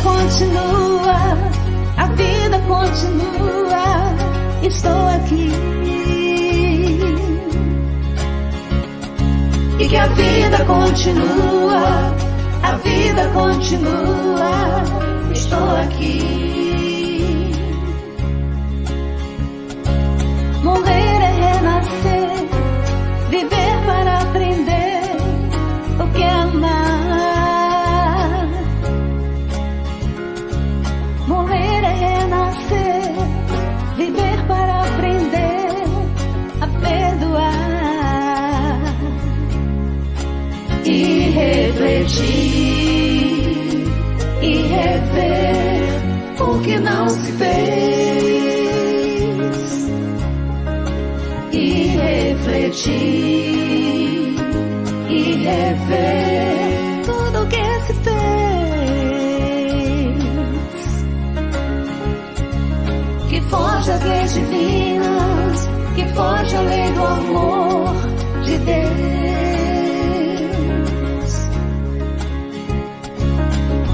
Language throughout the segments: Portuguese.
continua, a vida continua, estou aqui. E que a vida continua, a vida continua, estou aqui. Morrer é renascer, viver para aprender o que é amar. Morrer é renascer, viver para aprender a perdoar. E refletir, e rever o que não se fez. E refletir, e rever tudo que se fez. Que foge às leis divinas, que foge à lei do amor de Deus.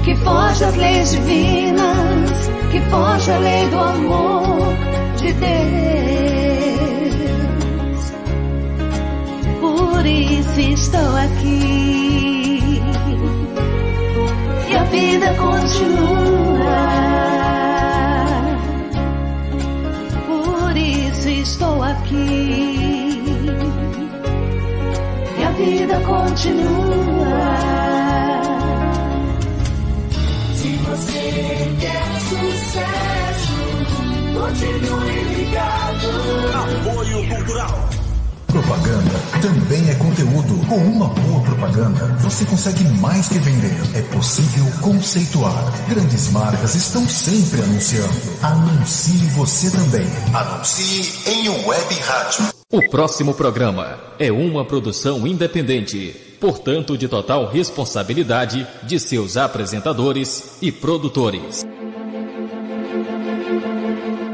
Que foge às leis divinas, que foge à lei do amor de Deus. Por isso estou aqui, e a vida continua. Por isso estou aqui, e a vida continua. Você quer sucesso, continue ligado. Apoio cultural. Propaganda também é conteúdo. Com uma boa propaganda, você consegue mais que vender. É possível conceituar. Grandes marcas estão sempre anunciando. Anuncie você também. Anuncie em web rádio. O próximo programa é uma produção independente, portanto de total responsabilidade de seus apresentadores e produtores.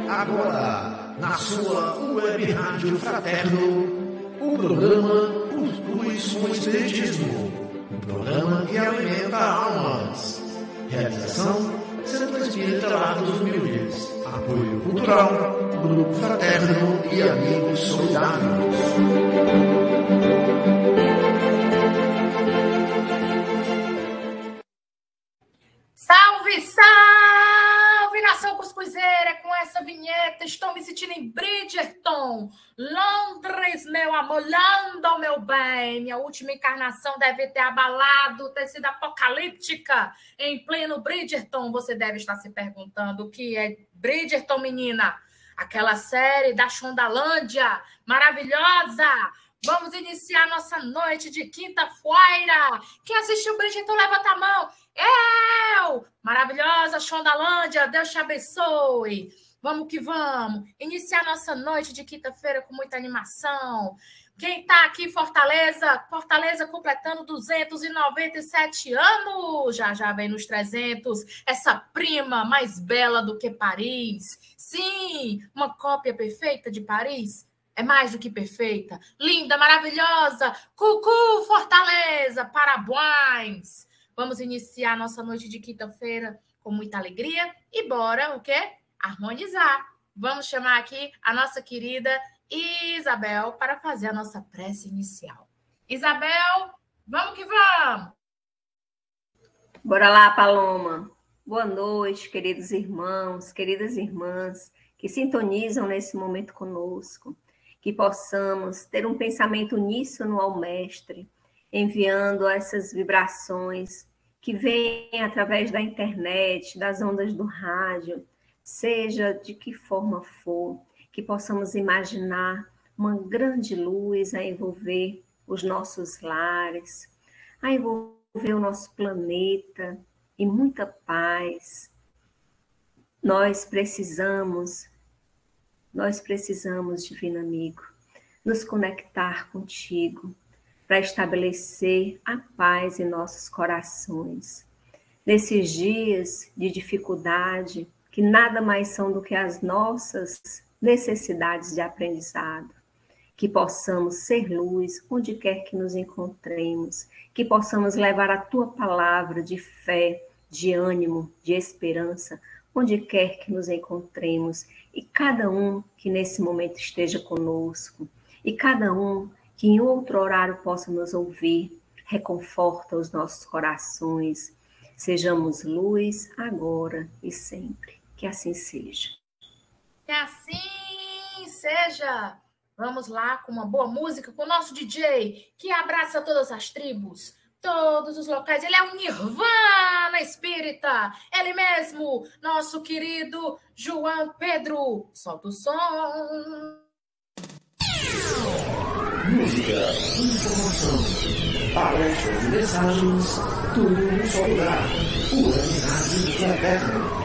Agora, na sua web rádio Fraterno, o programa Cuscuz com Espiritismo, um programa que alimenta almas. Realização: Centro Espírita Largo dos Humildes. Apoio cultural, Grupo Fraterno e Amigos Solidários. Salve, salve, nação cuscuzeira! Com essa vinheta, estou me sentindo em Bridgerton, Londres, meu amor, London, meu bem. Minha última encarnação deve ter abalado, ter sido apocalíptica em pleno Bridgerton. Você deve estar se perguntando o que é Bridgerton, menina? Aquela série da Shondalândia, maravilhosa! Vamos iniciar nossa noite de quinta-feira. Quem assistiu Bridgerton, levanta a mão. Eu! Maravilhosa Shondalândia, Deus te abençoe. Vamos que vamos. Iniciar nossa noite de quinta-feira com muita animação. Quem está aqui em Fortaleza? Fortaleza completando 297 anos. Já vem nos 300. Essa prima mais bela do que Paris. Sim, uma cópia perfeita de Paris. É mais do que perfeita. Linda, maravilhosa. Cucu, Fortaleza. Parabéns. Vamos iniciar nossa noite de quinta-feira com muita alegria. E bora, o quê? Harmonizar. Vamos chamar aqui a nossa querida Isabel para fazer a nossa prece inicial. Isabel, vamos que vamos! Bora lá, Paloma. Boa noite, queridos irmãos, queridas irmãs que sintonizam nesse momento conosco. Que possamos ter um pensamento uníssono ao Mestre, enviando essas vibrações que vêm através da internet, das ondas do rádio, seja de que forma for, que possamos imaginar uma grande luz a envolver os nossos lares, a envolver o nosso planeta e muita paz. Nós precisamos, Divino Amigo, nos conectar contigo para estabelecer a paz em nossos corações. Nesses dias de dificuldade, que nada mais são do que as nossas necessidades de aprendizado, que possamos ser luz onde quer que nos encontremos, que possamos levar a tua palavra de fé, de ânimo, de esperança, onde quer que nos encontremos, e cada um que nesse momento esteja conosco, e cada um que em outro horário possa nos ouvir, reconforta os nossos corações. Sejamos luz agora e sempre. Que assim seja. Que assim seja. Vamos lá com uma boa música com o nosso DJ, que abraça todas as tribos, todos os locais. Ele é um Nirvana espírita. Ele mesmo, nosso querido João Pedro. Solta o som. Música, informação, palestras e mensagens, tudo no só lugar. Web Rádio Fraterno.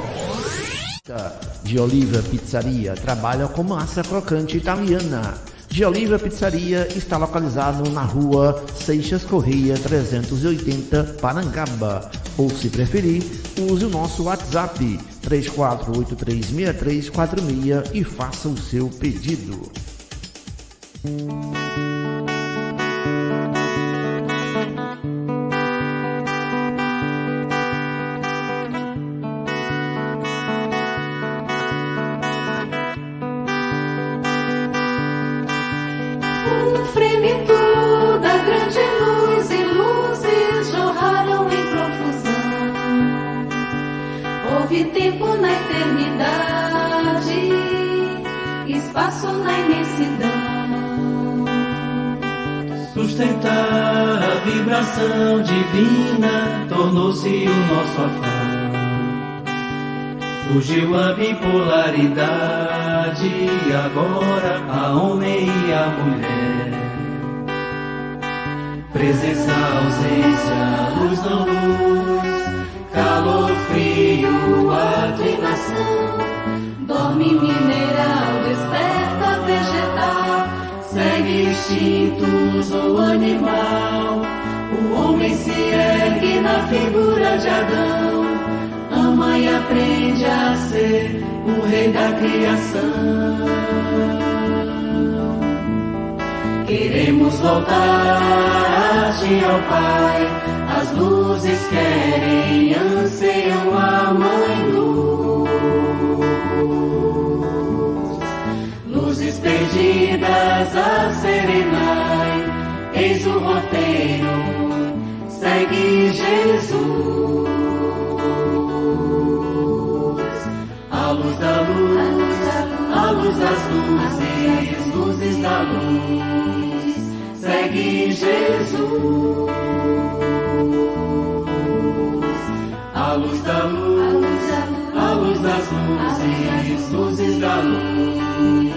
Gioliva Pizzaria trabalha com massa crocante italiana. Gioliva Pizzaria está localizado na rua Seixas Correia 380, Parangaba. Ou, se preferir, use o nosso WhatsApp 34836346 e faça o seu pedido. Tempo na eternidade, espaço na imensidão. Sustentar a vibração divina tornou-se o nosso afã. Surgiu a bipolaridade, agora a homem e a mulher. Presença, ausência, luz não luz, calor, frio, atrinação. Dorme mineral, desperta vegetal, segue instintos ou animal. O homem se ergue na figura de Adão, ama e aprende a ser o rei da criação. Queremos voltar a ti, ao Pai. As luzes querem, anseiam a mãe luz. Luzes perdidas a serenai, eis o roteiro, segue Jesus. A luz da luz, a luz das luzes, luzes da luz, segue Jesus. A luz da luz, a luz das luzes, luzes da luz,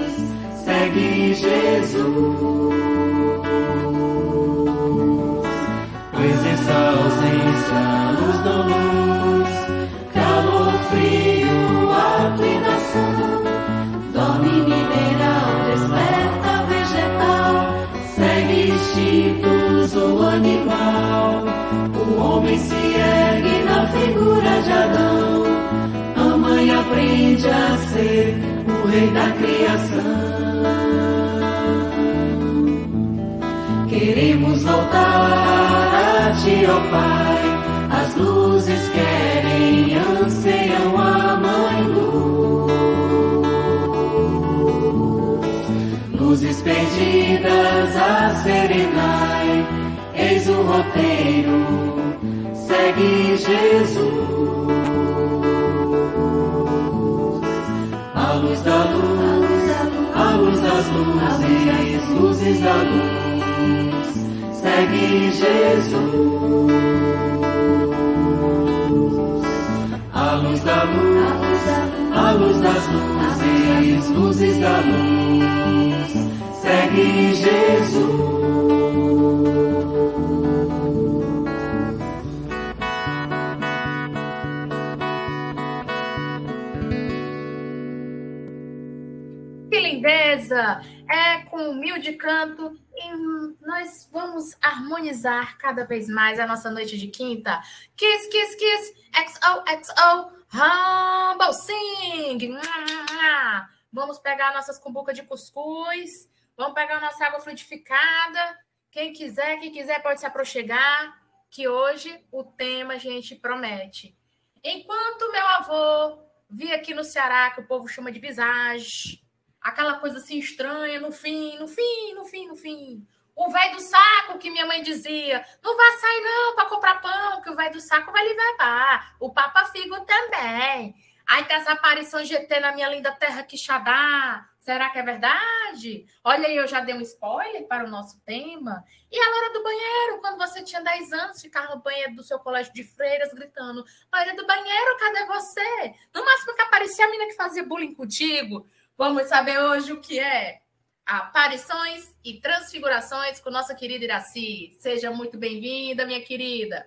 segue Jesus. Presença, ausência, luz da luz, calor, frio, inclinação. Dorme mineral, desperta vegetal, segue instintos ou animal. O homem se ergue na figura de Adão, ama e aprende a ser o rei da criação. Queremos voltar a ti, ó Pai. As luzes querem, anseiam a mãe luz. Luzes perdidas a serenai, eis o roteiro, segue Jesus. A luz da luz, a luz das luzes, luzes da luz, segue Jesus. A luz da luz, a luz das luzes, luzes da luz, segue Jesus. É com humilde canto e nós vamos harmonizar cada vez mais a nossa noite de quinta. Kiss, kiss, kiss, XOXO, Humble Sing. Vamos pegar nossas cumbucas de cuscuz, vamos pegar nossa água frutificada. Quem quiser pode se aproxegar, que hoje o tema a gente promete. Enquanto meu avô via aqui no Ceará, que o povo chama de visagem, aquela coisa assim estranha, no fim. O velho do saco que minha mãe dizia, não vai sair não para comprar pão, que o velho do saco vai lhe levar. O Papa Figo também. Aí tem as aparições GT na minha linda terra Quixadá. Será que é verdade? Olha aí, eu já dei um spoiler para o nosso tema. E a loira do banheiro, quando você tinha 10 anos, ficava no banheiro do seu colégio de freiras gritando, loira do banheiro, cadê você? No máximo que aparecia a mina que fazia bullying contigo. Vamos saber hoje o que é aparições e transfigurações com nossa querida Iraci. Seja muito bem-vinda, minha querida.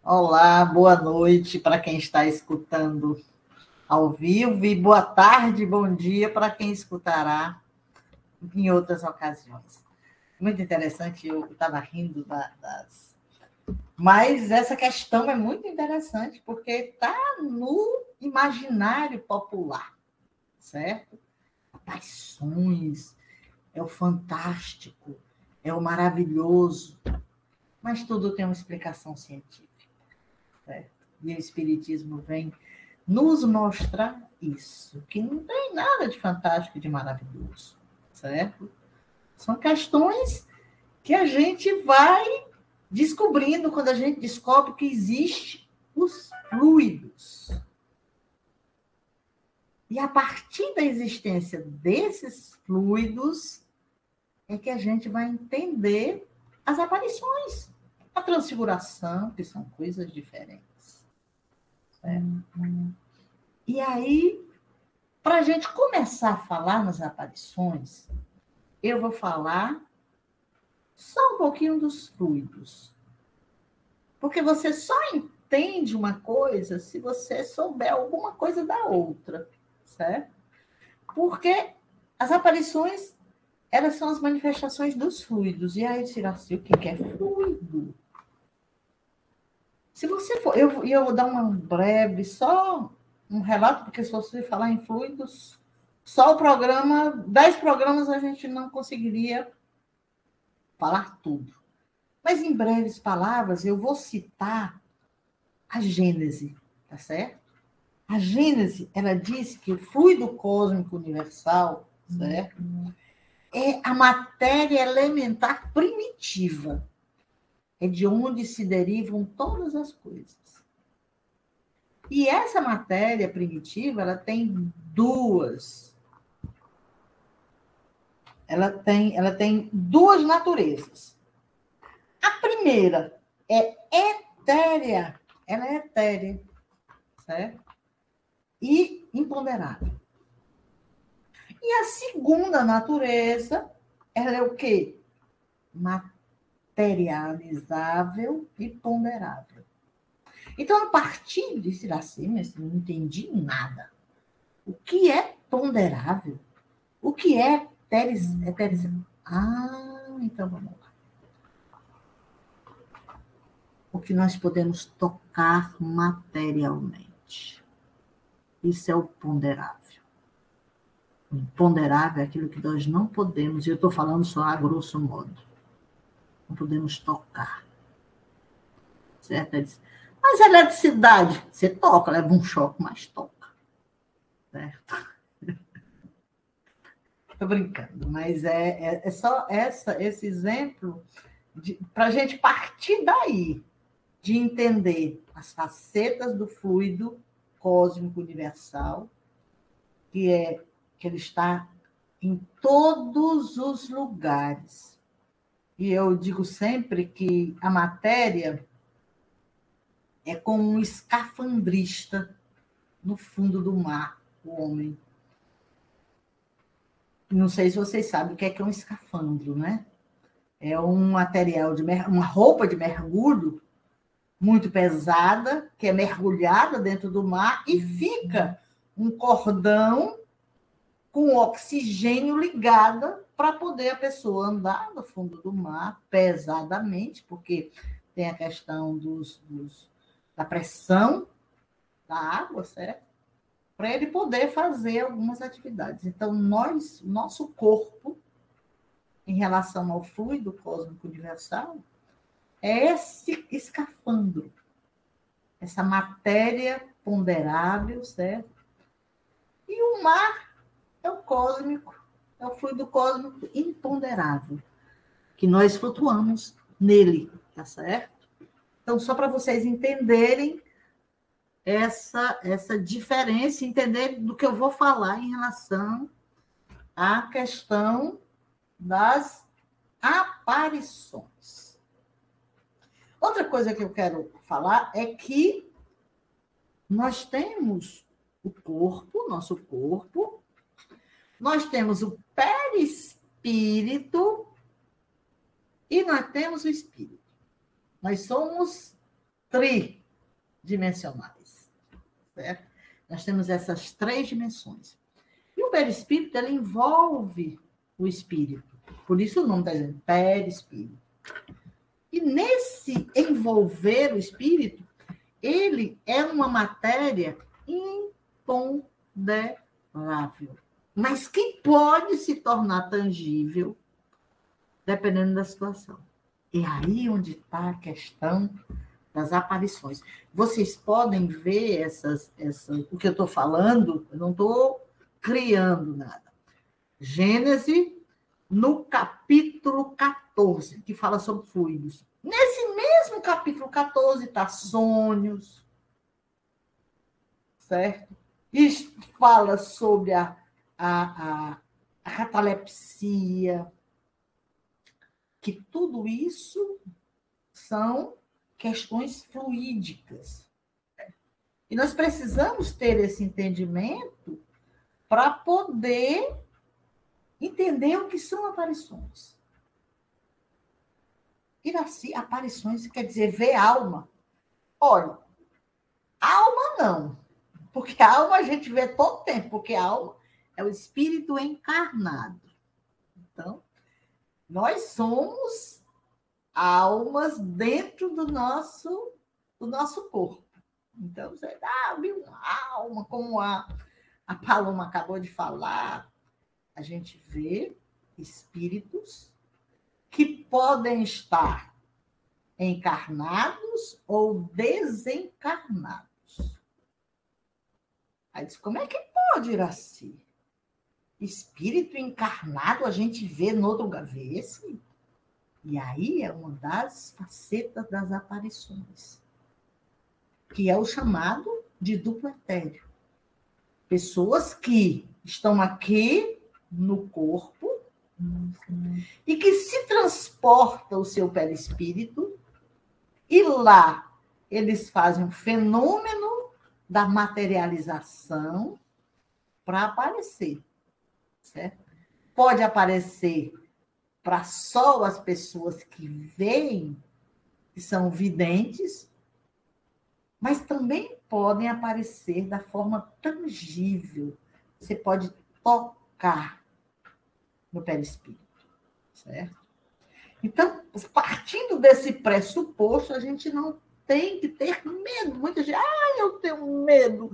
Olá, boa noite para quem está escutando ao vivo e boa tarde, bom dia para quem escutará em outras ocasiões. Muito interessante, eu estava rindo das... Mas essa questão é muito interessante porque está no imaginário popular, certo? Aparições, é o fantástico, é o maravilhoso, mas tudo tem uma explicação científica, certo? E o Espiritismo vem nos mostrar isso, que não tem nada de fantástico e de maravilhoso, certo? São questões que a gente vai descobrindo quando a gente descobre que existem os fluidos. E a partir da existência desses fluidos é que a gente vai entender as aparições, a transfiguração, que são coisas diferentes. Certo? E aí, para a gente começar a falar nas aparições, eu vou falar só um pouquinho dos fluidos. Porque você só entende uma coisa se você souber alguma coisa da outra. Certo? Porque as aparições, elas são as manifestações dos fluidos. E aí, Iraci, o que é fluido? Se você for... Eu vou dar uma breve, só um relato, porque se você falar em fluidos, só o programa, 10 programas a gente não conseguiria falar tudo. Mas em breves palavras, eu vou citar a Gênese, tá certo? A Gênese, ela diz que o fluido cósmico universal, certo? É a matéria elementar primitiva. É de onde se derivam todas as coisas. E essa matéria primitiva, ela tem duas. Ela tem duas naturezas. A primeira é etérea. Ela é etérea, certo? E imponderável. E a segunda natureza, ela é o quê? Materializável e ponderável. Então, a partir disso, assim, eu não entendi nada. O que é ponderável? O que é eterizável? Então vamos lá. O que nós podemos tocar materialmente. Isso é o ponderável. O imponderável é aquilo que nós não podemos, e eu estou falando só a grosso modo, não podemos tocar. Certo? Mas a eletricidade, você toca, leva um choque, mas toca. Certo? Estou brincando, mas é só esse exemplo para a gente partir daí, de entender as facetas do fluido cósmico universal, que ele está em todos os lugares. E eu digo sempre que a matéria é como um escafandrista no fundo do mar, o homem. Não sei se vocês sabem o que é um escafandro, né? É um material uma roupa de mergulho muito pesada, que é mergulhada dentro do mar e fica um cordão com oxigênio ligado para poder a pessoa andar no fundo do mar pesadamente, porque tem a questão da pressão da água, certo? Para ele poder fazer algumas atividades. Então, nosso corpo, em relação ao fluido cósmico universal, é esse escafandro. essa matéria ponderável, certo? E o mar é o cósmico, é o fluido cósmico imponderável, que nós flutuamos nele, tá certo? Então, só para vocês entenderem essa diferença, entenderem do que eu vou falar em relação à questão das aparições. Outra coisa que eu quero falar é que nós temos o corpo, nosso corpo, nós temos o perispírito e nós temos o espírito. Nós somos tridimensionais, certo? Nós temos essas 3 dimensões. E o perispírito, ele envolve o espírito. Por isso o nome está dizendo perispírito. E nesse envolver o espírito, ele é uma matéria imponderável, mas que pode se tornar tangível dependendo da situação. E aí onde está a questão das aparições. Vocês podem ver o que eu estou falando, eu não estou criando nada. Gênesis, no capítulo 14, que fala sobre fluidos. Nesse mesmo capítulo 14 está sonhos, certo? E fala sobre a catalepsia, que tudo isso são questões fluídicas. E nós precisamos ter esse entendimento para poder entender o que são aparições. Iraci, aparições quer dizer ver alma. Olha, alma não, porque a alma a gente vê todo tempo, porque a alma é o espírito encarnado. Então, nós somos almas dentro do nosso corpo. Então, você viu uma alma, como a Paloma acabou de falar, a gente vê espíritos que podem estar encarnados ou desencarnados. Aí diz, como é que pode, Iraci? Espírito encarnado a gente vê no outro lugar. Vê sim. E aí é uma das facetas das aparições, que é o chamado de duplo etéreo. Pessoas que estão aqui no corpo e que se transporta o seu perispírito e lá eles fazem um fenômeno da materialização para aparecer, certo? Pode aparecer para só as pessoas que veem, que são videntes, mas também podem aparecer da forma tangível. Você pode tocar no perispírito, certo? Então, partindo desse pressuposto, a gente não tem que ter medo. Muita gente, eu tenho medo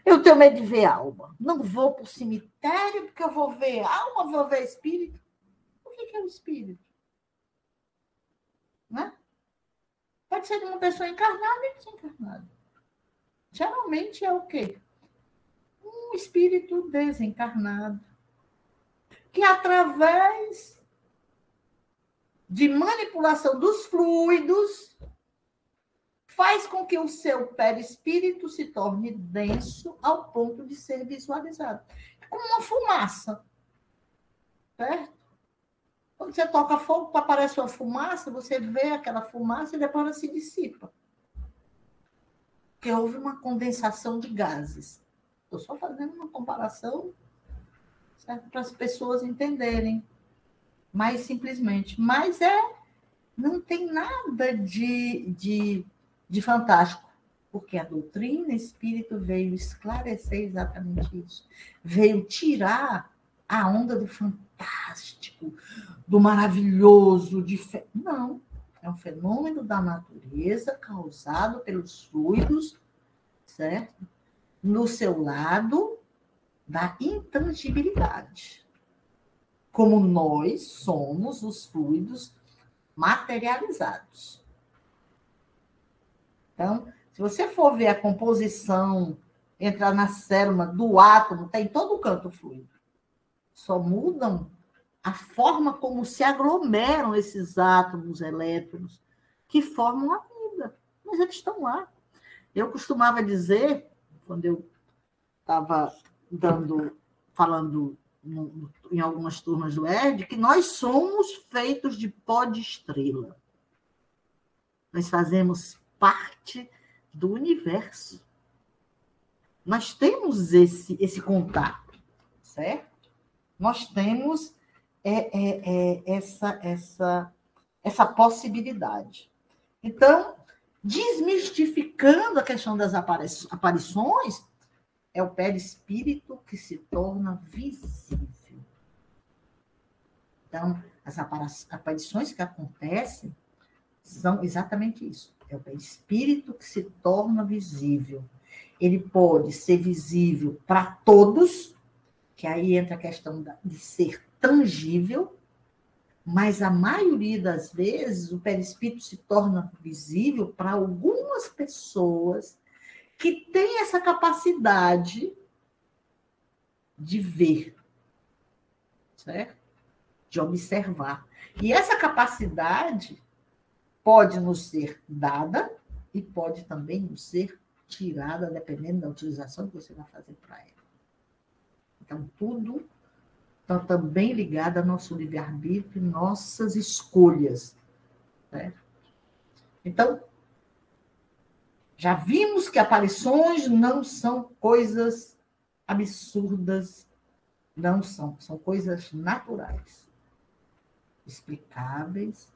de ver alma. Não vou para o cemitério porque eu vou ver alma, vou ver espírito. O que é o espírito? Né? Pode ser de uma pessoa encarnada e desencarnada. Geralmente é o quê? Um espírito desencarnado, que através de manipulação dos fluidos faz com que o seu perispírito se torne denso ao ponto de ser visualizado. É como uma fumaça, certo? Quando você toca fogo, aparece uma fumaça, você vê aquela fumaça e depois ela se dissipa. Porque houve uma condensação de gases. Estou só fazendo uma comparação, certo? Para as pessoas entenderem mais simplesmente. Mas não tem nada de fantástico, porque a doutrina espírita veio esclarecer exatamente isso. Veio tirar a onda do fantástico, do maravilhoso, Não, é um fenômeno da natureza causado pelos fluidos, certo? No seu lado da intangibilidade. Como nós somos os fluidos materializados. Então, Se você for ver a composição, entrar na célula do átomo, tem todo o canto fluido. Só mudam a forma como se aglomeram esses átomos, elétrons, que formam a vida. Mas eles estão lá. Eu costumava dizer, quando eu estava falando em algumas turmas do ERD, que nós somos feitos de pó de estrela. Nós fazemos parte do universo. Nós temos esse contato, certo? Nós temos essa possibilidade. Então, desmistificando a questão das aparições, é o perispírito que se torna visível. Então, as aparições que acontecem são exatamente isso. É o perispírito que se torna visível. Ele pode ser visível para todos, que aí entra a questão de ser tangível, mas a maioria das vezes o perispírito se torna visível para algumas pessoas que têm essa capacidade de ver, certo? De observar. E essa capacidade pode nos ser dada e pode também nos ser tirada, dependendo da utilização que você vai fazer para ela. Então, tudo está também ligado ao nosso livre-arbítrio e nossas escolhas. Certo? Então, já vimos que aparições não são coisas absurdas, não são coisas naturais, explicáveis.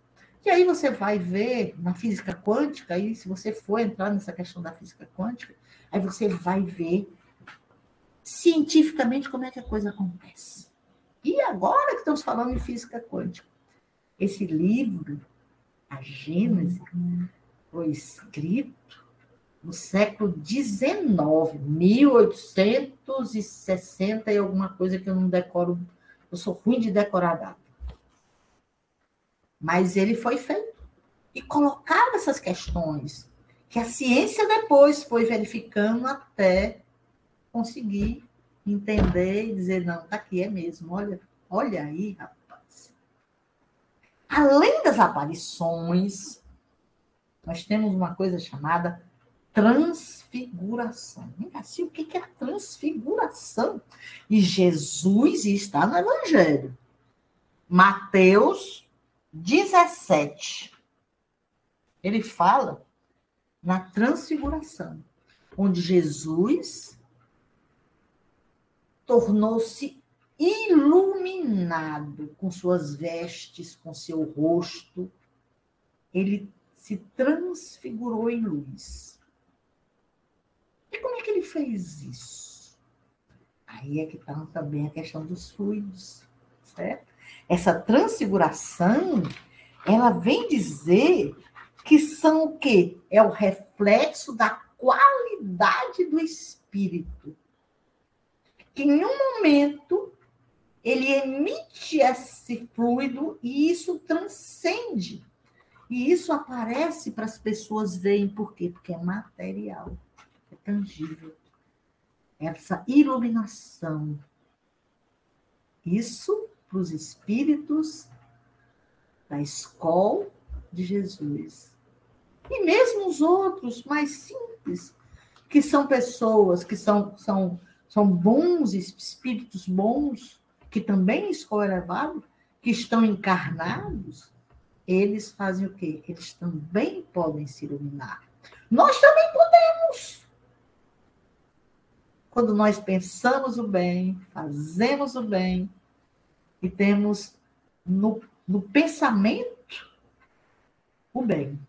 E aí você vai ver na física quântica, aí se você for entrar nessa questão da física quântica, aí você vai ver cientificamente como é que a coisa acontece. E agora que estamos falando em física quântica, esse livro, a Gênese, foi escrito no século XIX, 1860 e alguma coisa que eu não decoro, eu sou ruim de decorar data. Mas ele foi feito e colocava essas questões que a ciência depois foi verificando até conseguir entender e dizer, não, tá aqui, é mesmo, olha aí, rapaz. Além das aparições, nós temos uma coisa chamada transfiguração. Assim, o que é a transfiguração? E Jesus está no Evangelho. Mateus 17. Ele fala na transfiguração, onde Jesus tornou-se iluminado com suas vestes, com seu rosto. Ele se transfigurou em luz. E como é que ele fez isso? Aí é que está também a questão dos fluidos, certo? Essa transfiguração, ela vem dizer que são o quê? É o reflexo da qualidade do espírito. Que em um momento ele emite esse fluido e isso transcende. E isso aparece para as pessoas verem. Por quê? Porque é material, é tangível. Essa iluminação. Isso para os espíritos da escola de Jesus. E mesmo os outros mais simples, que são pessoas que são bons, espíritos bons, que também escola elevada, que estão encarnados, eles fazem o quê? Eles também podem se iluminar. Nós também podemos. Quando nós pensamos o bem, fazemos o bem, e temos no pensamento o bem.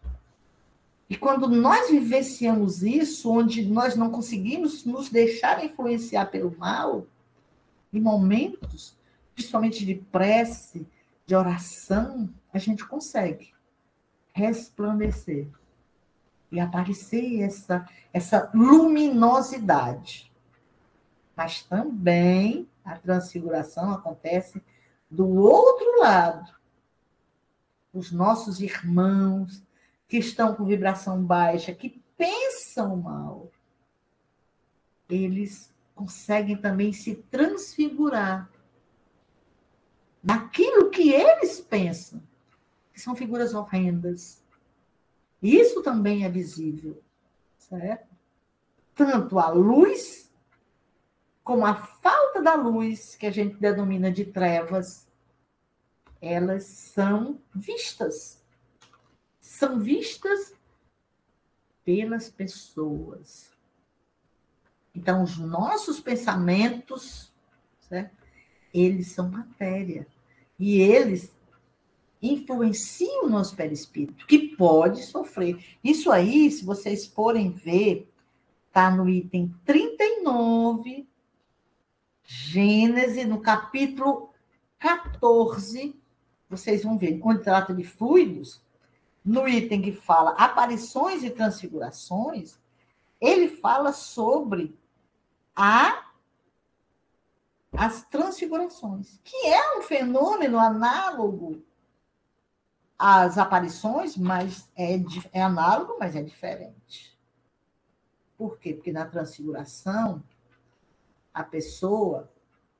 E quando nós vivenciamos isso, onde nós não conseguimos nos deixar influenciar pelo mal, em momentos, principalmente de prece, de oração, a gente consegue resplandecer e aparecer essa luminosidade. Mas também a transfiguração acontece do outro lado. Os nossos irmãos que estão com vibração baixa, que pensam mal, eles conseguem também se transfigurar naquilo que eles pensam, que são figuras horrendas. Isso também é visível, certo? Tanto a luz como a falta da luz, que a gente denomina de trevas, elas são vistas. São vistas pelas pessoas. Então, os nossos pensamentos, certo? Eles são matéria. E eles influenciam o nosso perispírito, que pode sofrer. Isso aí, se vocês forem ver, está no item 39, Gênesis, no capítulo 14, vocês vão ver, onde trata de fluidos, no item que fala aparições e transfigurações, ele fala sobre as transfigurações, que é um fenômeno análogo às aparições, mas é análogo, mas é diferente. Por quê? Porque na transfiguração, a pessoa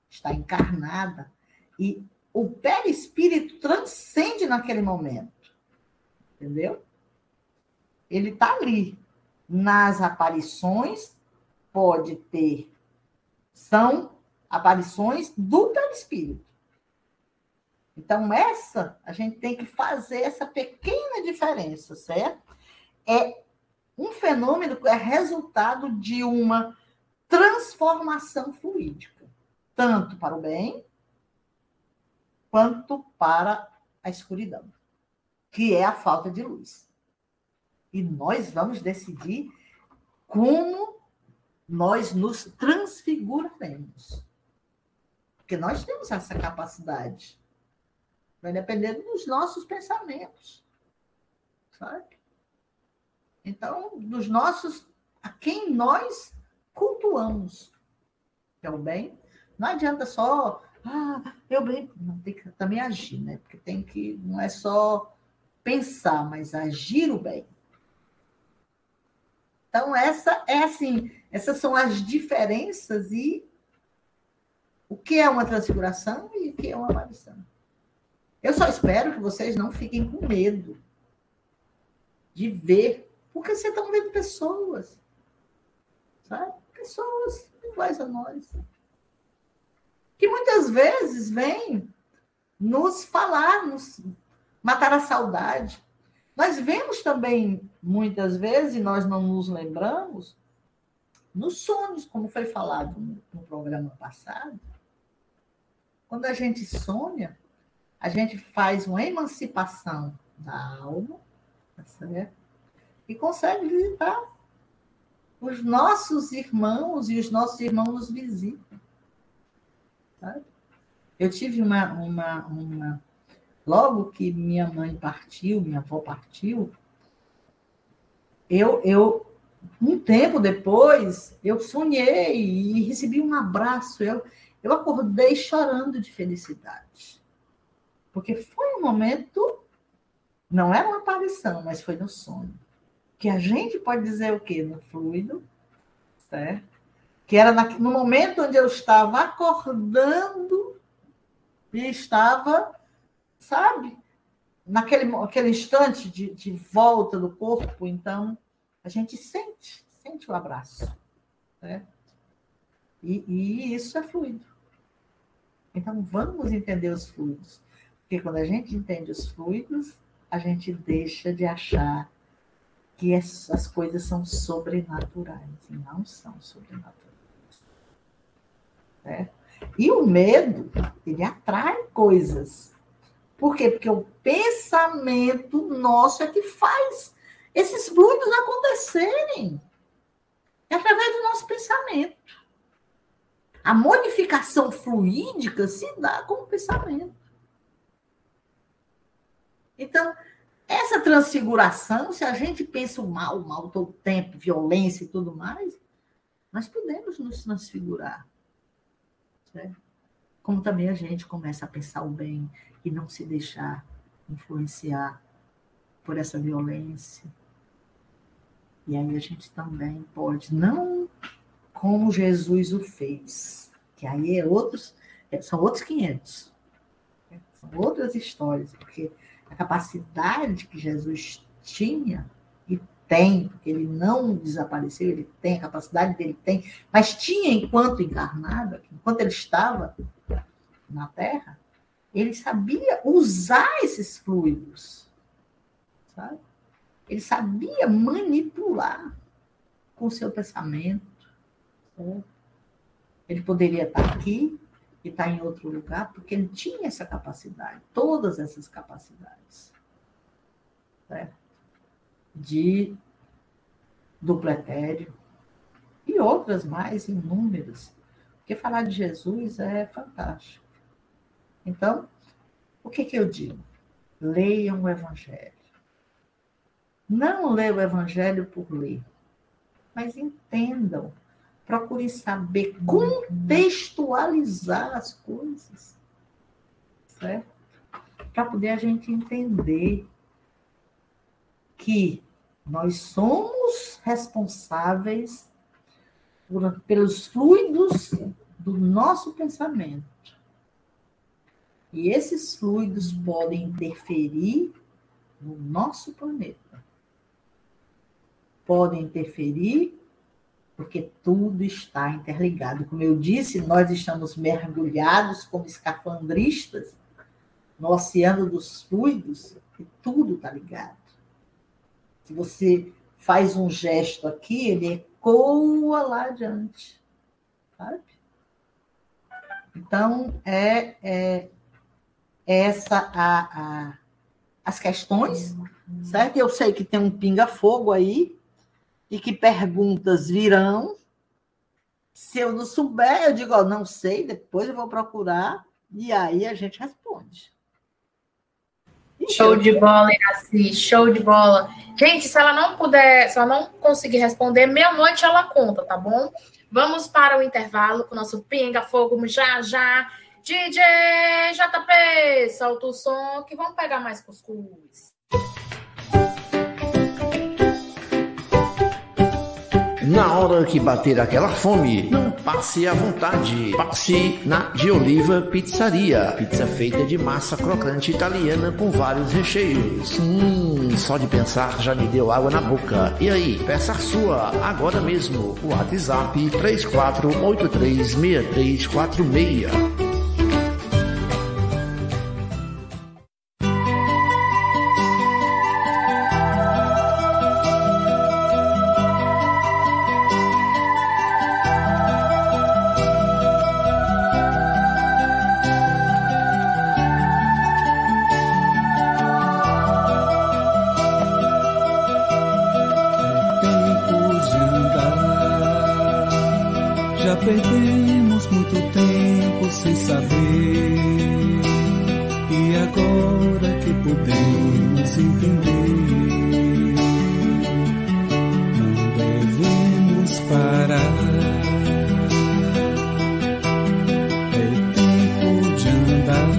está encarnada e o perispírito transcende naquele momento. Entendeu? Ele está ali. Nas aparições, pode ter... São aparições do perispírito. Então, a gente tem que fazer essa pequena diferença, certo? É um fenômeno que é resultado de uma transformação fluídica, tanto para o bem, quanto para a escuridão, que é a falta de luz. E nós vamos decidir como nós nos transfiguraremos. Porque nós temos essa capacidade. Vai depender dos nossos pensamentos. Sabe? Então, dos nossos... A quem nós cultuamos. É o bem. Não adianta só... eu bem... Não, tem que também agir, né? Porque tem que... Não é só pensar, mas agir o bem. Então, essas são as diferenças e o que é uma transfiguração e o que é uma aparição. Eu só espero que vocês não fiquem com medo de ver, porque vocês estão vendo pessoas, sabe? Pessoas iguais a nós, que muitas vezes vêm nos falar, nos matar a saudade. Nós vemos também, muitas vezes, e nós não nos lembramos, nos sonhos, como foi falado no programa passado. Quando a gente sonha, a gente faz uma emancipação da alma, tá certo? E consegue visitar os nossos irmãos, e os nossos irmãos nos visitam. Sabe? Eu tive uma... Logo que minha mãe partiu, minha avó partiu, um tempo depois, eu sonhei e recebi um abraço. Eu acordei chorando de felicidade. Porque foi um momento, não era uma aparição, mas foi no sonho. Que a gente pode dizer o quê? No fluido, certo? Que era no momento onde eu estava acordando e estava... Sabe? Naquele instante de volta do corpo, então, a gente sente o abraço. Né? E isso é fluido. Então, vamos entender os fluidos. Porque quando a gente entende os fluidos, a gente deixa de achar que as coisas são sobrenaturais. E não são sobrenaturais. Né? E o medo, ele atrai coisas. Por quê? Porque o pensamento nosso é que faz esses fluidos acontecerem. É através do nosso pensamento. A modificação fluídica se dá com o pensamento. Então, essa transfiguração, se a gente pensa o mal todo o tempo, violência e tudo mais, nós podemos nos transfigurar. Certo? Como também a gente começa a pensar o bem e não se deixar influenciar por essa violência. E aí a gente também pode, não como Jesus o fez, que aí são outros 500. São outras histórias, porque a capacidade que Jesus tinha e tem, porque ele não desapareceu, ele tem, a capacidade dele tem, mas tinha enquanto encarnado, enquanto ele estava na Terra, ele sabia usar esses fluidos, sabe? Ele sabia manipular com o seu pensamento. Certo? Ele poderia estar aqui e estar em outro lugar, porque ele tinha essa capacidade, todas essas capacidades. Certo? De duplo etéreo e outras mais inúmeras. Porque falar de Jesus é fantástico. Então, o que eu digo? Leiam o Evangelho. Não leia o Evangelho por ler, mas entendam. Procurem saber contextualizar as coisas, certo? Para poder a gente entender que nós somos responsáveis pelos fluidos do nosso pensamento. E esses fluidos podem interferir no nosso planeta. Podem interferir porque tudo está interligado. Como eu disse, nós estamos mergulhados como escafandristas no oceano dos fluidos e tudo está ligado. Se você faz um gesto aqui, ele ecoa lá adiante. Sabe? Então, as questões, certo? Eu sei que tem um pinga-fogo aí, e que perguntas virão. Se eu não souber, eu digo, não sei, depois eu vou procurar, e aí a gente responde. Show de bola, Iraci, show de bola. Gente, se ela não conseguir responder, meia-noite ela conta, tá bom? Vamos para o intervalo com o nosso pinga-fogo já. DJ JP, solta o som que vamos pegar mais cuscuz. Na hora que bater aquela fome, não passe à vontade. Passe na De Oliva Pizzaria. Pizza feita de massa crocante italiana com vários recheios. Só de pensar já me deu água na boca. E aí, peça a sua agora mesmo. O WhatsApp 34836346. Perdemos muito tempo sem saber, e agora que podemos entender, não devemos parar. É tempo de andar,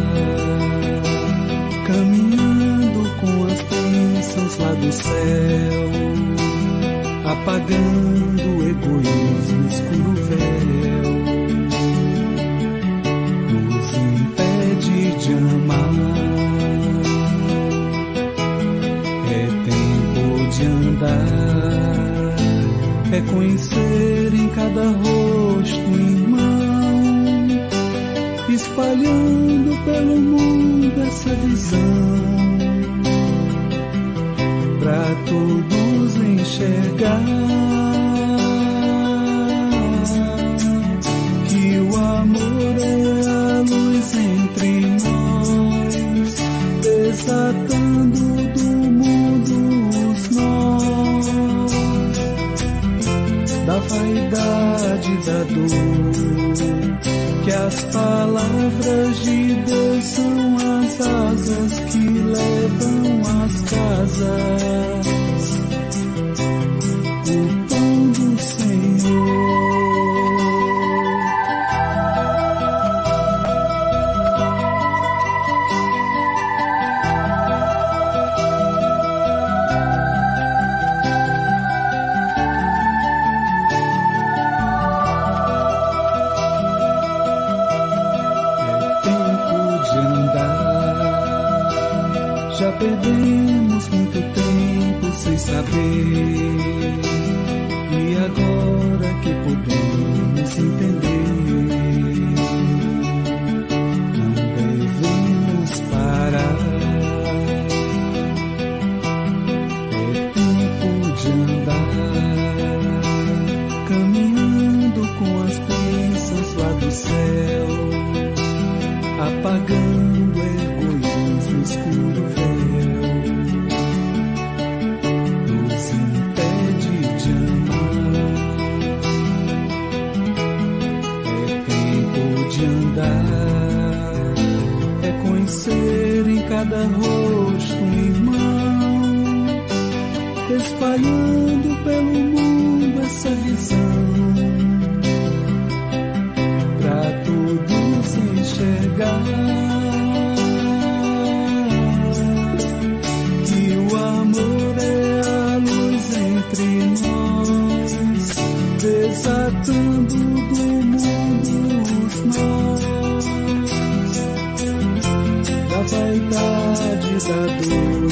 caminhando com as bênçãos lá do céu, apagando o egoísmo, escuro véu, nos impede de amar. É tempo de andar, é conhecer em cada rosto irmão, espalhando pelo mundo essa visão, pra todos enxergar que o amor é a luz entre nós, desatando do mundo os nós, da vaidade, da dor, que as palavras de Deus são as asas que levam às casas o pão do Senhor. Perdemos muito tempo sem saber, e agora que podemos entender, não devemos parar. É tempo de andar, caminhando com as bênçãos lá do céu, apagando egoísmo, escuro véu, nos impede de amar. É tempo de andar, é conhecer em cada rosto um irmão, espalhando pelo mundo essa visão, pra todos enxergar que o amor é a luz entre nós, desatando do mundo os nós, da vaidade, da dor,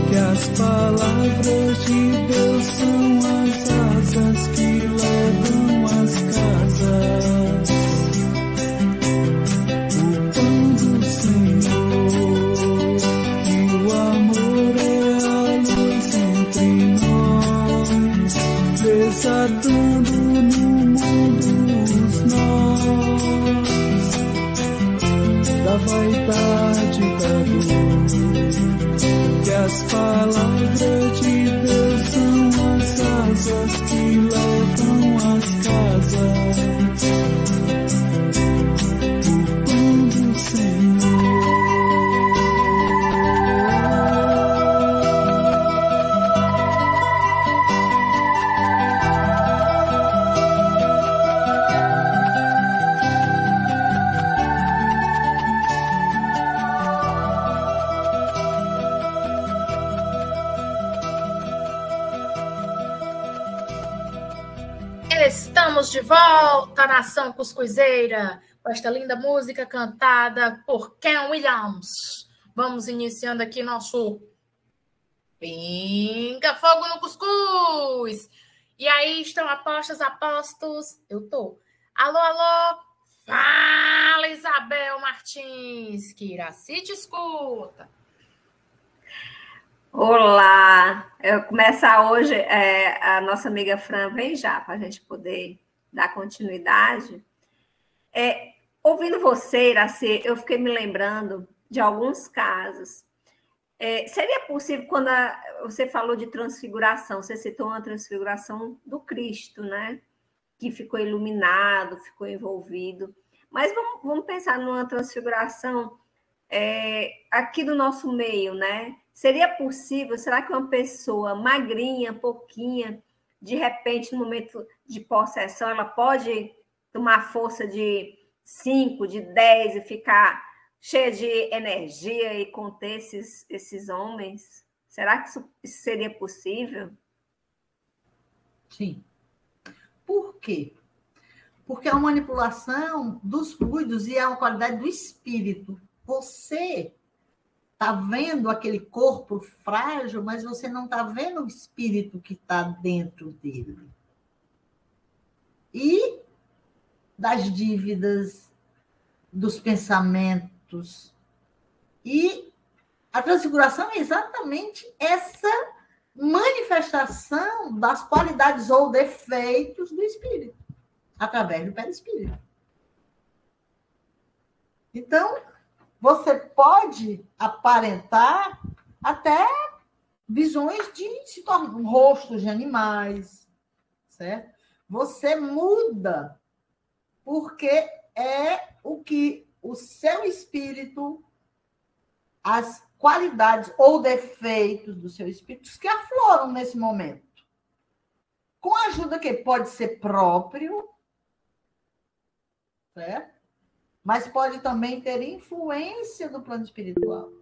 que as palavras de Deus são as asas que levam as casas, o pão do Senhor, que o amor é a luz entre nós, desatando no mundo os nós, da vaidade, da dor, que as palavras de Deus são as asas que levam as casas, o pão do Senhor. Estamos de volta, nação cuscuzeira, com esta linda música cantada por Ken Williams. Vamos iniciando aqui nosso Pinga Fogo no Cuscuz. E aí estão apostas, apostos? Eu tô. Alô, alô? Fala, Isabel Martins, que Iraci te escuta. Olá, eu começar hoje, a nossa amiga Fran vem já, para a gente poder dar continuidade. Ouvindo você, Iraci, eu fiquei me lembrando de alguns casos. Seria possível, quando você falou de transfiguração, você citou uma transfiguração do Cristo, né? Que ficou iluminado, ficou envolvido. Mas vamos pensar numa transfiguração aqui do nosso meio, né? Seria possível, será que uma pessoa magrinha, pouquinha, de repente, no momento de possessão, ela pode tomar força de 5, de 10 e ficar cheia de energia e conter esses homens? Será que isso seria possível? Sim. Por quê? Porque é uma manipulação dos fluidos e é uma qualidade do espírito. Você está vendo aquele corpo frágil, mas você não está vendo o espírito que está dentro dele. E das dívidas, dos pensamentos. E a transfiguração é exatamente essa manifestação das qualidades ou defeitos do espírito, através do perispírito. Então, você pode aparentar até visões de se tornar rostos de animais, certo? Você muda porque é o que o seu espírito, as qualidades ou defeitos do seu espírito que afloram nesse momento. Com a ajuda que pode ser próprio, certo? Mas pode também ter influência do plano espiritual,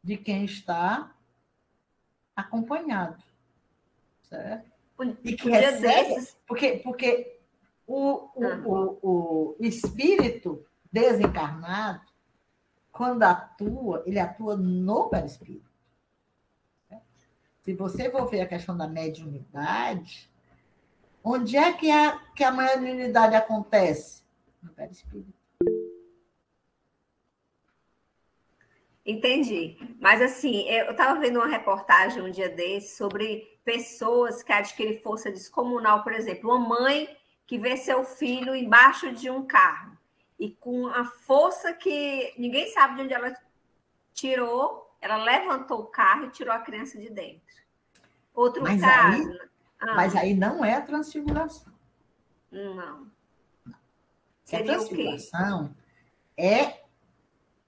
de quem está acompanhado, certo? E que recebe, porque o espírito desencarnado, quando atua, ele atua no perispírito. Se você for ver a questão da mediunidade, onde é que a mediunidade acontece? No perispírito. Entendi. Mas, assim, eu estava vendo uma reportagem um dia desse sobre pessoas que adquirem força descomunal, por exemplo, uma mãe que vê seu filho embaixo de um carro e com a força que ninguém sabe de onde ela tirou, ela levantou o carro e tirou a criança de dentro. Outro caso... Mas aí não é a transfiguração. Não. Seria a transfiguração é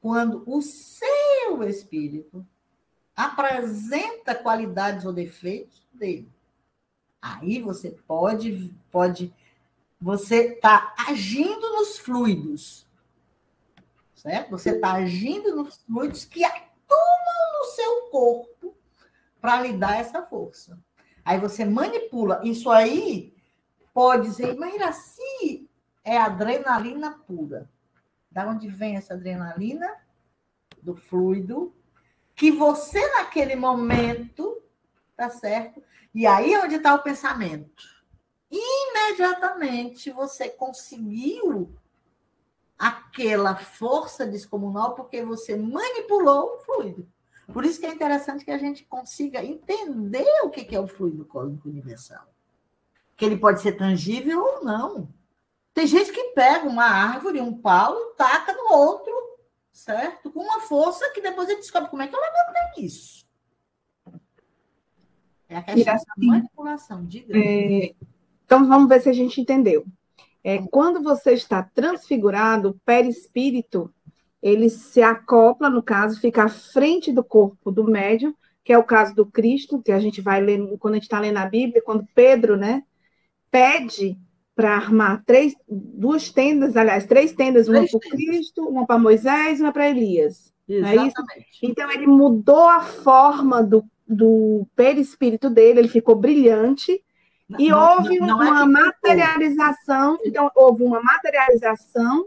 quando o seu espírito apresenta qualidades ou defeitos dele. Aí você pode você está agindo nos fluidos, certo? Você está agindo nos fluidos que atuam no seu corpo para lhe dar essa força. Aí você manipula. Isso aí pode dizer, mas Iraci, é adrenalina pura. Da onde vem essa adrenalina? Do fluido, que você naquele momento, tá certo? E aí é onde está o pensamento. Imediatamente você conseguiu aquela força descomunal porque você manipulou o fluido. Por isso que é interessante que a gente consiga entender o que é o fluido cósmico universal. Que ele pode ser tangível ou não. Tem gente que pega uma árvore, um pau e taca no outro, certo? Com uma força que depois ele descobre como é que eu levantei isso. É a questão da manipulação. Diga. Então, vamos ver se a gente entendeu. Quando você está transfigurado, o perispírito, ele se acopla, no caso, fica à frente do corpo do médium, que é o caso do Cristo, que a gente vai ler, quando a gente está lendo a Bíblia, quando Pedro, né, pede para armar três tendas, uma para o Cristo, uma para Moisés e uma para Elias. Exatamente. Não é isso? Então, ele mudou a forma do perispírito dele, ele ficou brilhante, e houve uma materialização, então houve uma materialização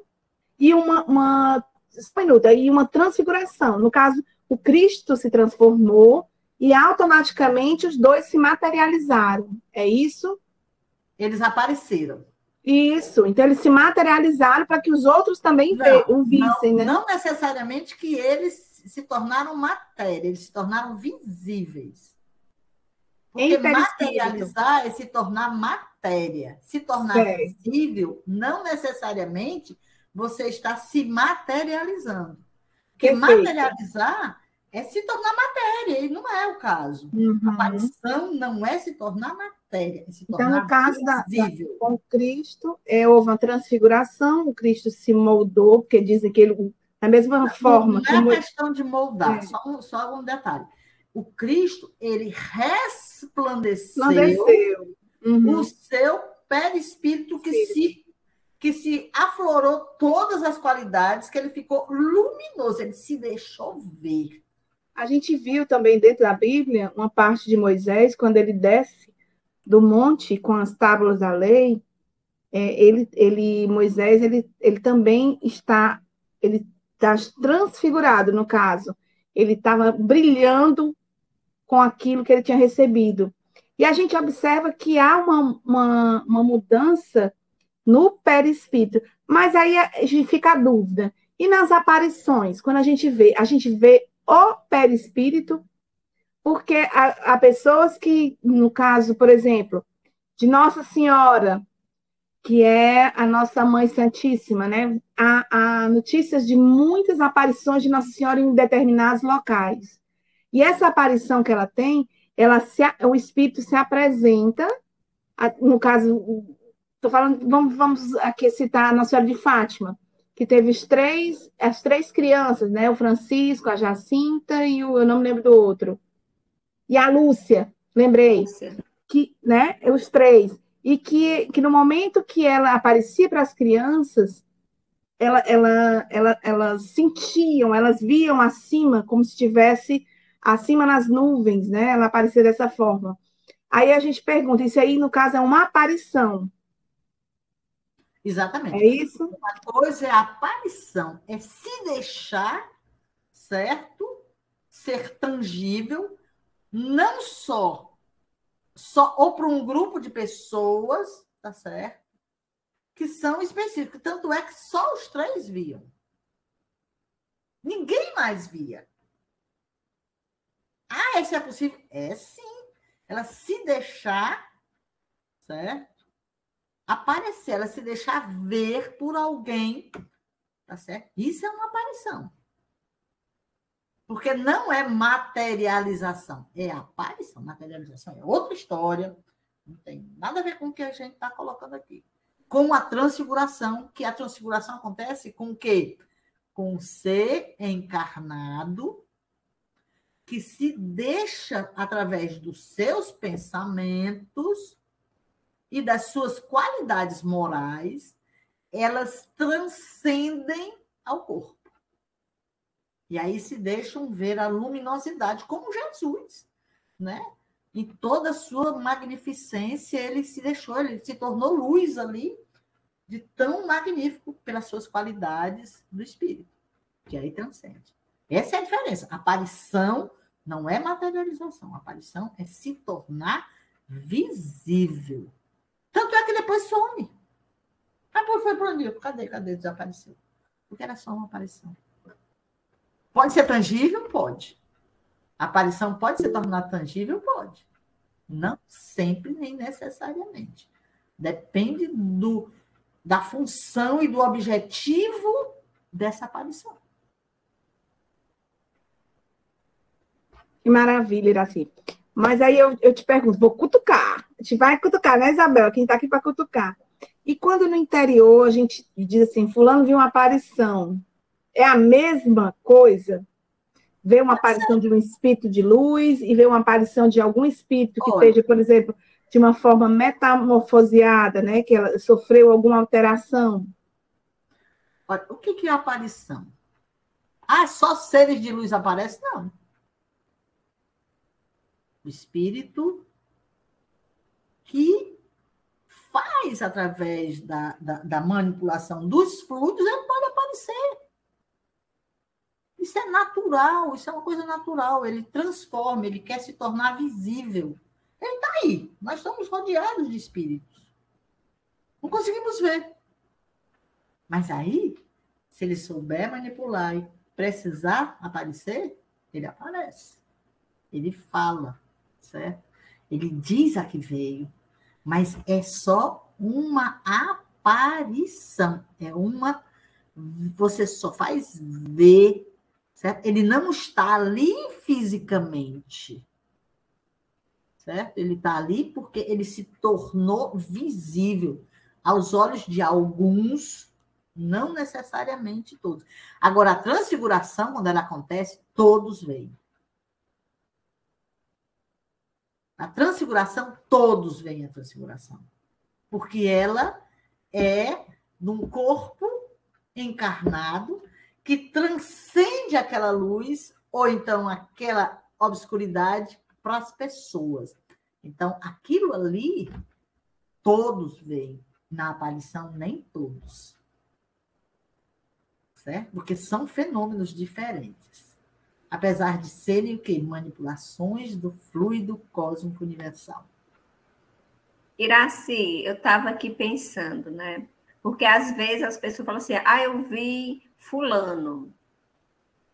e uma transfiguração. No caso, o Cristo se transformou e automaticamente os dois se materializaram. É isso? Eles apareceram. Isso. Então, eles se materializaram para que os outros também o vissem, né? Não necessariamente que eles se tornaram matéria, eles se tornaram visíveis. Porque materializar é se tornar matéria. Se tornar visível, não necessariamente você está se materializando. Porque materializar é se tornar matéria, e não é o caso. A aparição não é se tornar matéria, é se tornar então, no caso visível. Com Cristo, houve uma transfiguração, o Cristo se moldou, porque dizem que ele, da mesma forma... Não é questão de moldar, só um detalhe. O Cristo, ele resplandeceu o seu perispírito que se aflorou todas as qualidades, que ele ficou luminoso, ele se deixou ver. A gente viu também dentro da Bíblia uma parte de Moisés, quando ele desce do monte com as tábuas da lei, Moisés também está transfigurado, no caso. Ele estava brilhando com aquilo que ele tinha recebido. E a gente observa que há uma mudança no perispírito. Mas aí fica a dúvida. E nas aparições, quando a gente vê o perispírito, porque há pessoas que, no caso, por exemplo, de Nossa Senhora, que é a nossa Mãe Santíssima, né? Há notícias de muitas aparições de Nossa Senhora em determinados locais. E essa aparição que ela tem, o espírito se apresenta, no caso, estou falando, vamos aqui citar a Nossa Senhora de Fátima, que teve as três crianças, né? O Francisco, a Jacinta e eu não me lembro do outro. E a Lúcia, lembrei. Que, né? Os três. E que no momento que ela aparecia para as crianças, elas sentiam, elas viam acima, como se estivesse acima nas nuvens, né? Ela aparecia dessa forma. Aí a gente pergunta, isso aí, no caso, é uma aparição. Exatamente. É isso? Uma coisa é a aparição, é se deixar certo? Ser tangível, não só ou para um grupo de pessoas, tá certo? Que são específicos. Tanto é que só os 3 viam. Ninguém mais via. Ah, isso é possível? É sim. Ela se deixar, certo? Aparecer, ela se deixar ver por alguém, tá certo? Isso é uma aparição. Porque não é materialização, é aparição. Materialização é outra história, não tem nada a ver com o que a gente está colocando aqui. Com a transfiguração, que a transfiguração acontece com o quê? Com o ser encarnado, que se deixa, através dos seus pensamentos e das suas qualidades morais, elas transcendem ao corpo. E aí se deixam ver a luminosidade, como Jesus, né? Em toda a sua magnificência, ele se tornou luz ali, de tão magnífico pelas suas qualidades do espírito, que aí transcende. Essa é a diferença. Aparição não é materialização. Aparição é se tornar visível. Tanto é que depois some. Depois foi para onde? Cadê? Desapareceu. Porque era só uma aparição. Pode ser tangível? Pode. A aparição pode se tornar tangível? Pode. Não sempre, nem necessariamente. Depende da função e do objetivo dessa aparição. Que maravilha, Iraci. Mas aí eu te pergunto, vou cutucar. A gente vai cutucar, né, Isabel? Quem está aqui para cutucar. E quando no interior a gente diz assim, fulano viu uma aparição, é a mesma coisa? Ver uma aparição de um espírito de luz e ver uma aparição de algum espírito que esteja, por exemplo, de uma forma metamorfoseada, né? Que ela sofreu alguma alteração. Olha, o que é aparição? Ah, só seres de luz aparecem? Não. O espírito que faz através da manipulação dos fluidos, ele pode aparecer. Isso é natural, isso é uma coisa natural. Ele transforma, ele quer se tornar visível. Ele está aí. Nós estamos rodeados de espíritos. Não conseguimos ver. Mas aí, se ele souber manipular e precisar aparecer, ele aparece. Ele fala, certo? Ele diz a que veio. Mas é só uma aparição. Você só faz ver, certo? Ele não está ali fisicamente, certo? Ele está ali porque ele se tornou visível aos olhos de alguns, não necessariamente todos. Agora, a transfiguração, quando ela acontece, todos veem. A transfiguração, todos veem a transfiguração. Porque ela é num corpo encarnado que transcende aquela luz ou então aquela obscuridade para as pessoas. Então, aquilo ali, todos veem. Na aparição, nem todos. Certo? Porque são fenômenos diferentes. Apesar de serem o quê? Manipulações do fluido cósmico universal. Iraci, eu estava aqui pensando, né? Porque às vezes as pessoas falam assim, eu vi fulano,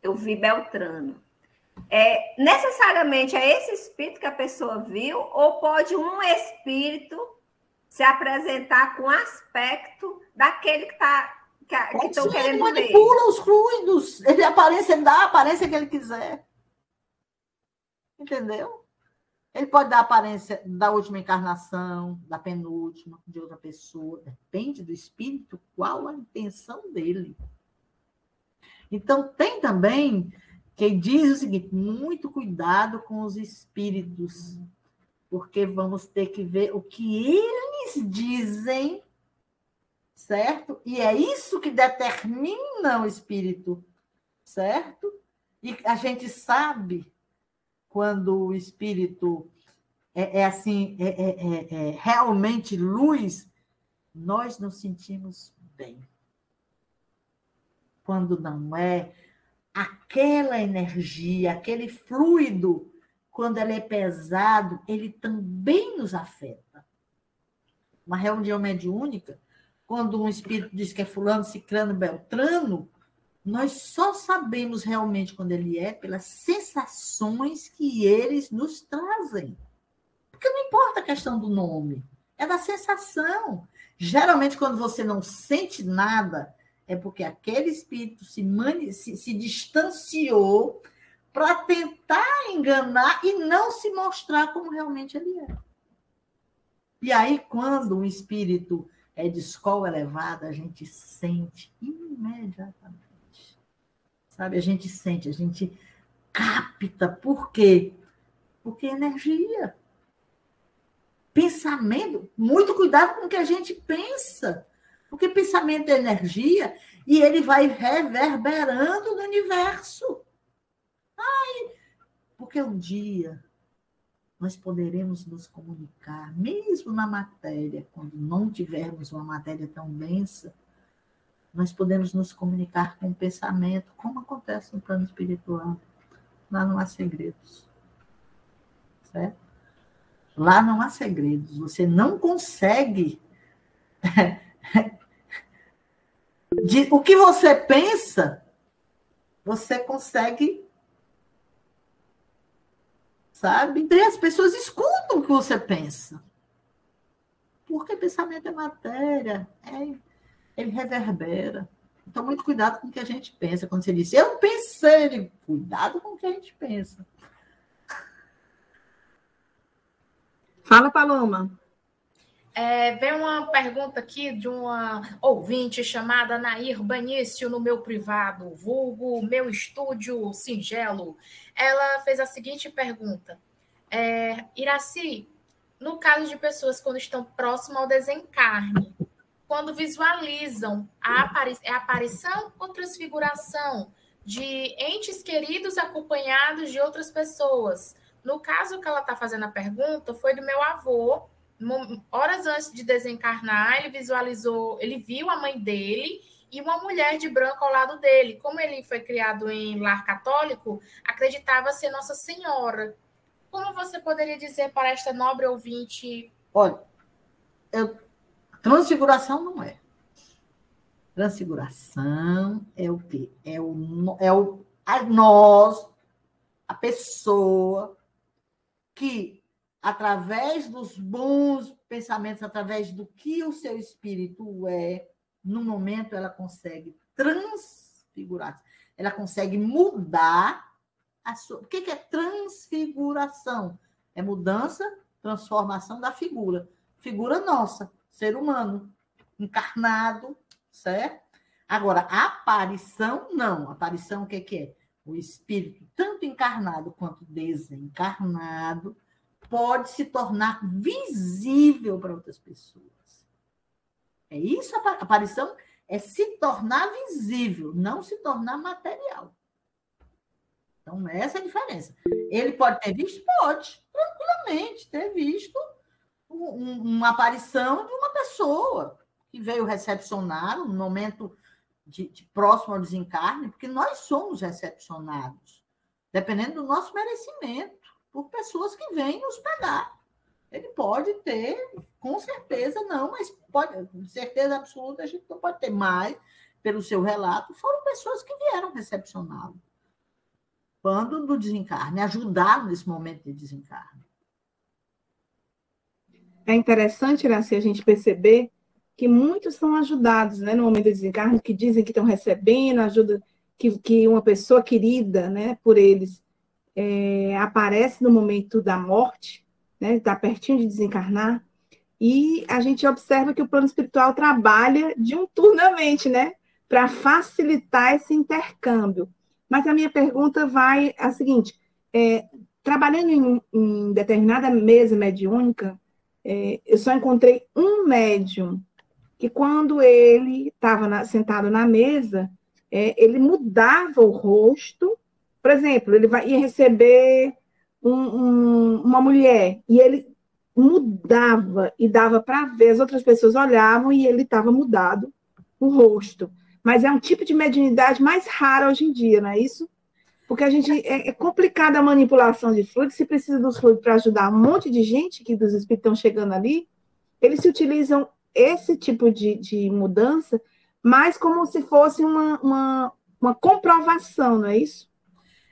eu vi Beltrano. Necessariamente é esse espírito que a pessoa viu, ou pode um espírito se apresentar com aspecto daquele que estão querendo ver? Ele manipula os fluidos, ele aparece, ele dá a aparência que ele quiser. Entendeu? Ele pode dar a aparência da última encarnação, da penúltima, de outra pessoa. Depende do espírito, qual a intenção dele. Então, tem também quem diz o seguinte, muito cuidado com os espíritos, porque vamos ter que ver o que eles dizem, certo? E é isso que determina o espírito, certo? E a gente sabe quando o espírito é realmente luz, nós nos sentimos bem. Quando não é, aquela energia, aquele fluido, quando ele é pesado, ele também nos afeta. Uma reunião mediúnica, quando um espírito diz que é fulano, ciclano, beltrano, nós só sabemos realmente quando ele é pelas sensações que eles nos trazem. Porque não importa a questão do nome, é da sensação. Geralmente, quando você não sente nada, é porque aquele espírito se distanciou para tentar enganar e não se mostrar como realmente ele é. E aí, quando um espírito é de escola elevada, a gente sente imediatamente. Sabe? A gente sente, a gente capta. Por quê? Porque é energia. Pensamento, muito cuidado com o que a gente pensa. Porque pensamento é energia e ele vai reverberando no universo. Porque um dia nós poderemos nos comunicar, mesmo na matéria, quando não tivermos uma matéria tão densa, nós podemos nos comunicar com o pensamento, como acontece no plano espiritual. Lá não há segredos. Certo? Lá não há segredos. Você não consegue... O que você pensa, você consegue... Sabe? E as pessoas escutam o que você pensa. Porque pensamento é matéria, ele reverbera. Então, muito cuidado com o que a gente pensa. Quando você diz, eu pensei, cuidado com o que a gente pensa. Fala, Paloma. Vem uma pergunta aqui de uma ouvinte chamada Nair Banício no meu privado, vulgo meu estúdio singelo. Ela fez a seguinte pergunta. Iraci, no caso de pessoas quando estão próximas ao desencarne, quando visualizam a aparição ou transfiguração de entes queridos acompanhados de outras pessoas. No caso que ela está fazendo a pergunta, foi do meu avô. Horas antes de desencarnar, ele viu a mãe dele e uma mulher de branco ao lado dele. Como ele foi criado em lar católico, acreditava ser Nossa Senhora. Como você poderia dizer para esta nobre ouvinte? Olha, transfiguração não é. Transfiguração é o quê? A pessoa que, através dos bons pensamentos, através do que o seu espírito é, no momento ela consegue transfigurar, ela consegue mudar a sua... O que é transfiguração? É mudança, transformação da figura. Figura nossa, ser humano, encarnado, certo? Agora, a aparição, não. A aparição, o que é? O espírito, tanto encarnado quanto desencarnado, pode se tornar visível para outras pessoas. É isso, a aparição é se tornar visível, não se tornar material. Então, essa é a diferença. Ele pode ter visto? Pode, tranquilamente, ter visto uma aparição de uma pessoa que veio recepcionar no momento de próximo ao desencarne, porque nós somos recepcionados, dependendo do nosso merecimento, por pessoas que vêm nos pegar. Ele pode ter, com certeza não, mas pode, com certeza absoluta, a gente não pode ter mais, pelo seu relato, foram pessoas que vieram recepcioná-lo. Quando do desencarne, ajudaram nesse momento de desencarne. É interessante, Iraci, a gente perceber que muitos são ajudados, né, no momento do desencarne, que dizem que estão recebendo ajuda, que uma pessoa querida, né, por eles aparece no momento da morte, né, está pertinho de desencarnar, e a gente observa que o plano espiritual trabalha diuturnamente, né, para facilitar esse intercâmbio. Mas a minha pergunta vai a seguinte, trabalhando em determinada mesa mediúnica, eu só encontrei um médium que quando ele estava sentado na mesa, ele mudava o rosto. Por exemplo, ele ia receber uma mulher e ele mudava e dava para ver, as outras pessoas olhavam e ele estava mudado o rosto. mas é um tipo de mediunidade mais rara hoje em dia, não é isso? Porque a gente é complicada a manipulação de fluidos, se precisa dos fluidos para ajudar um monte de gente que dos espíritos estão chegando ali, eles se utilizam esse tipo de mudança, mais como se fosse uma comprovação, não é isso?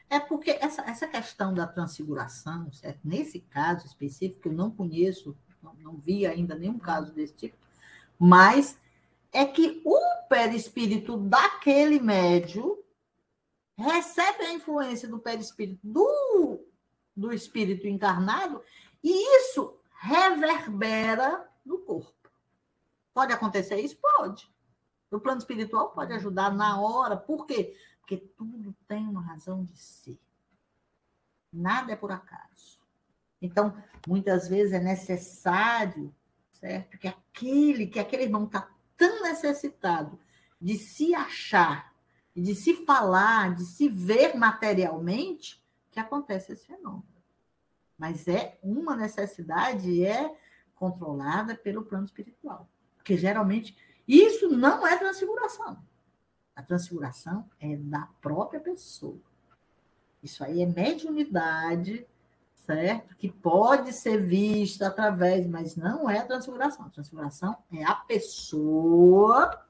É porque essa questão da transfiguração, certo? Nesse caso específico, eu não conheço, não vi ainda nenhum caso desse tipo, mas é que o perispírito daquele médium recebe a influência do perispírito do espírito encarnado e isso reverbera no corpo. Pode acontecer isso? Pode. No plano espiritual pode ajudar na hora. Por quê? Porque tudo tem uma razão de ser. Nada é por acaso. Então, muitas vezes é necessário, certo? Que aquele irmão está tão necessitado de se achar, de se falar, de se ver materialmente, que acontece esse fenômeno. Mas é uma necessidade, é controlada pelo plano espiritual. Porque, geralmente, isso não é transfiguração. A transfiguração é da própria pessoa. Isso aí é mediunidade, certo? Que pode ser vista através, mas não é transfiguração. A transfiguração é a pessoa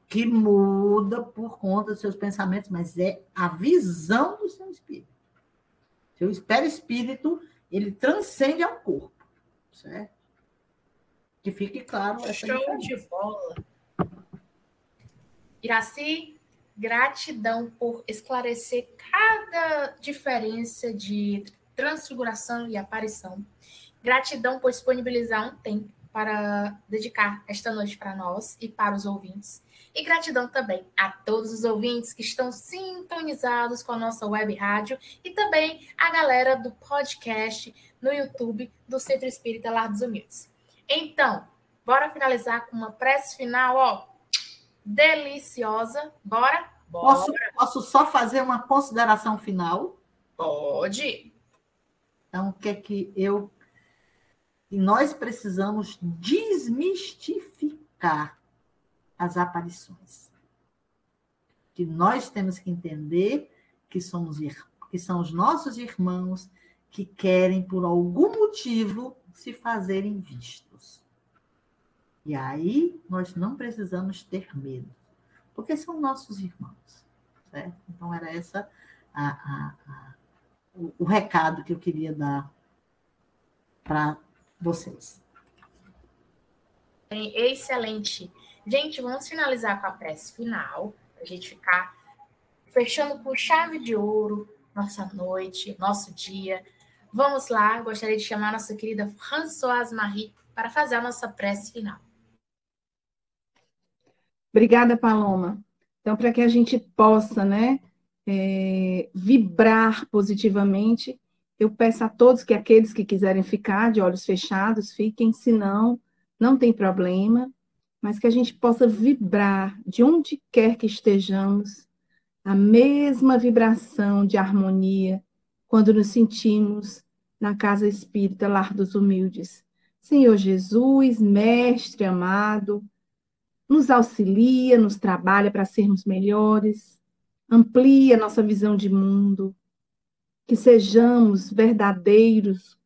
que muda por conta dos seus pensamentos, mas é a visão do seu espírito. Seu perispírito, ele transcende ao corpo, certo? Que fique claro essa Show de bola. Iraci, gratidão por esclarecer cada diferença de transfiguração e aparição. Gratidão por disponibilizar um tempo para dedicar esta noite para nós e para os ouvintes. E gratidão também a todos os ouvintes que estão sintonizados com a nossa web rádio e também a galera do podcast no YouTube do Centro Espírita Lar dos Humildes. Então, bora finalizar com uma prece final, ó, deliciosa. Bora? Posso só fazer uma consideração final? Pode. Então, o que é que nós precisamos desmistificar as aparições. Que nós temos que entender que são os nossos irmãos que querem, por algum motivo, se fazerem vistos. E aí, nós não precisamos ter medo, porque são nossos irmãos. Certo? Então, era essa o recado que eu queria dar para vocês. Excelente. Gente, vamos finalizar com a prece final, para a gente ficar fechando com chave de ouro nossa noite, nosso dia. Vamos lá, gostaria de chamar a nossa querida Françoise Marie para fazer a nossa prece final. Obrigada, Paloma. Então, para que a gente possa, vibrar positivamente, eu peço a todos que aqueles que quiserem ficar de olhos fechados, fiquem, se não tem problema, mas que a gente possa vibrar de onde quer que estejamos, a mesma vibração de harmonia quando nos sentimos na Casa Espírita Lar dos Humildes. Senhor Jesus, Mestre amado, nos auxilia, nos trabalha para sermos melhores, amplia nossa visão de mundo, que sejamos verdadeiros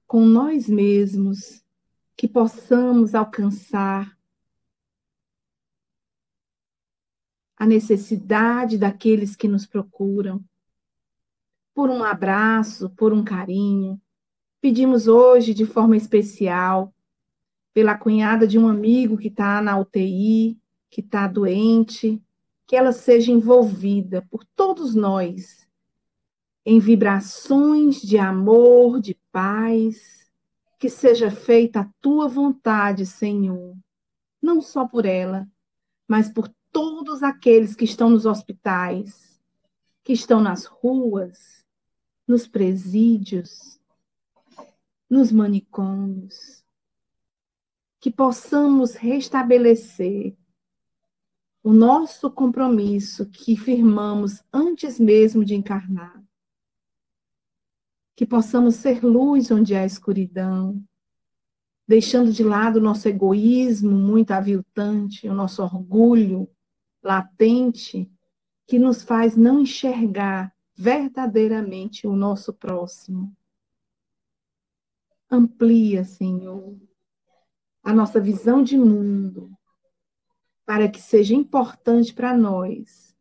com nós mesmos, que possamos alcançar a necessidade daqueles que nos procuram, por um abraço, por um carinho. Pedimos hoje, de forma especial, pela cunhada de um amigo que está na UTI, que está doente, que ela seja envolvida por todos nós em vibrações de amor, de paz, que seja feita a tua vontade, Senhor, não só por ela, mas por todos aqueles que estão nos hospitais, que estão nas ruas, nos presídios, nos manicômios, que possamos restabelecer o nosso compromisso que firmamos antes mesmo de encarnar, que possamos ser luz onde há escuridão, deixando de lado o nosso egoísmo muito aviltante, o nosso orgulho latente que nos faz não enxergar verdadeiramente o nosso próximo. Amplia, Senhor, a nossa visão de mundo, para que seja importante para nós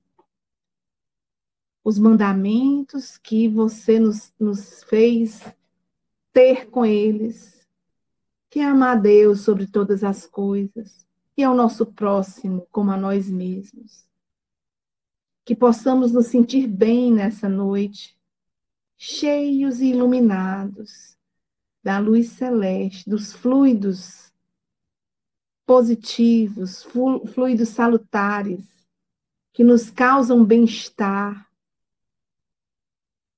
os mandamentos que você nos fez ter com eles, que é amar a Deus sobre todas as coisas, e ao nosso próximo como a nós mesmos. Que possamos nos sentir bem nessa noite, cheios e iluminados da luz celeste, dos fluidos positivos, fluidos salutares, que nos causam bem-estar,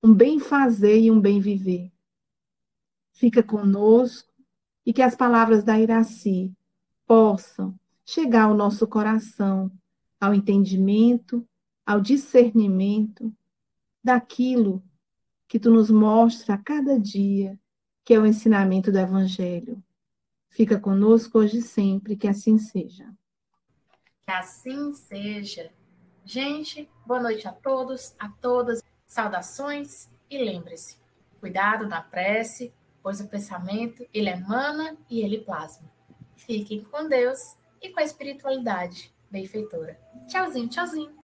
um bem-fazer e um bem-viver. Fica conosco e que as palavras da Iraci possam chegar ao nosso coração, ao entendimento, ao discernimento daquilo que tu nos mostra a cada dia, que é o ensinamento do Evangelho. Fica conosco hoje e sempre, que assim seja. Que assim seja. Gente, boa noite a todos, a todas. Saudações e lembre-se, cuidado na prece, pois o pensamento, ele emana e ele plasma. Fiquem com Deus e com a espiritualidade benfeitora. Tchauzinho, tchauzinho.